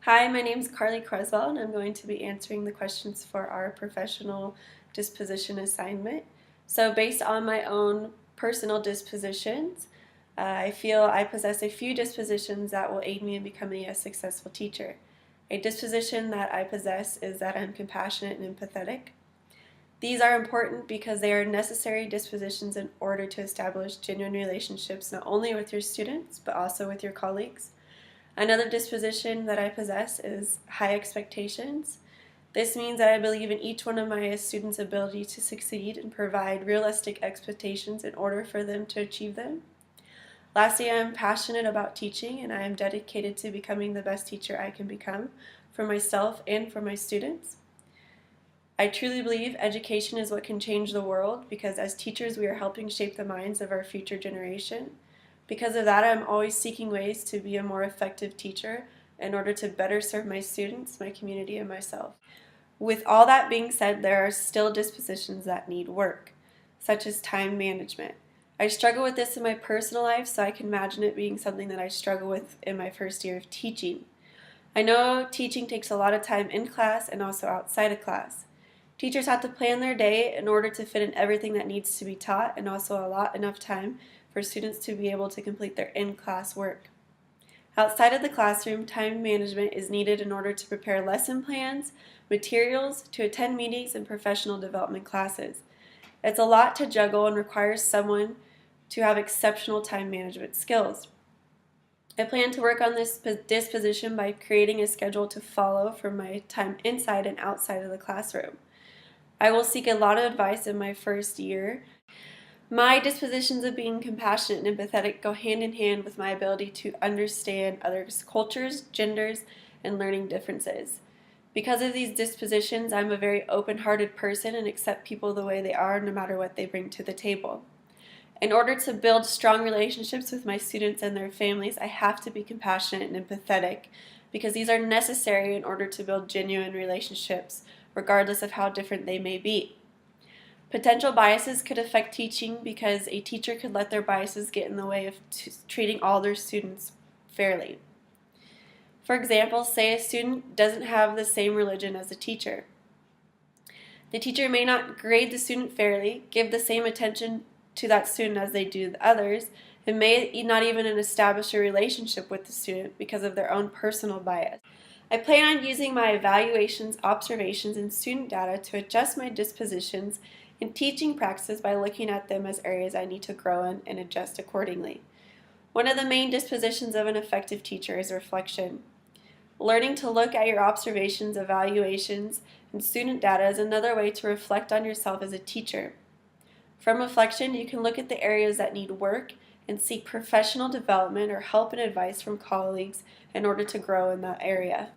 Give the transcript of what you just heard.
Hi, my name is Carly Creswell, and I'm going to be answering the questions for our professional disposition assignment. So, based on my own personal dispositions, I feel I possess a few dispositions that will aid me in becoming a successful teacher. A disposition that I possess is that I'm compassionate and empathetic. These are important because they are necessary dispositions in order to establish genuine relationships not only with your students but also with your colleagues. Another disposition that I possess is high expectations. This means that I believe in each one of my students' ability to succeed and provide realistic expectations in order for them to achieve them. Lastly, I am passionate about teaching and I am dedicated to becoming the best teacher I can become for myself and for my students. I truly believe education is what can change the world because as teachers we are helping shape the minds of our future generation. Because of that, I'm always seeking ways to be a more effective teacher in order to better serve my students, my community, and myself. With all that being said, there are still dispositions that need work, such as time management. I struggle with this in my personal life, so I can imagine it being something that I struggle with in my first year of teaching. I know teaching takes a lot of time in class and also outside of class. Teachers have to plan their day in order to fit in everything that needs to be taught and also allot enough time for students to be able to complete their in-class work. Outside of the classroom, time management is needed in order to prepare lesson plans, materials, to attend meetings and professional development classes. It's a lot to juggle and requires someone to have exceptional time management skills. I plan to work on this disposition by creating a schedule to follow for my time inside and outside of the classroom. I will seek a lot of advice in my first year. My dispositions of being compassionate and empathetic go hand in hand with my ability to understand others' cultures, genders, and learning differences. Because of these dispositions, I'm a very open-hearted person and accept people the way they are no matter what they bring to the table. In order to build strong relationships with my students and their families, I have to be compassionate and empathetic because these are necessary in order to build genuine relationships, regardless of how different they may be. Potential biases could affect teaching because a teacher could let their biases get in the way of treating all their students fairly. For example, say a student doesn't have the same religion as a teacher. The teacher may not grade the student fairly, give the same attention to that student as they do the others, and may not even establish a relationship with the student because of their own personal bias. I plan on using my evaluations, observations, and student data to adjust my dispositions and teaching practices by looking at them as areas I need to grow in and adjust accordingly. One of the main dispositions of an effective teacher is reflection. Learning to look at your observations, evaluations, and student data is another way to reflect on yourself as a teacher. From reflection, you can look at the areas that need work and seek professional development or help and advice from colleagues in order to grow in that area.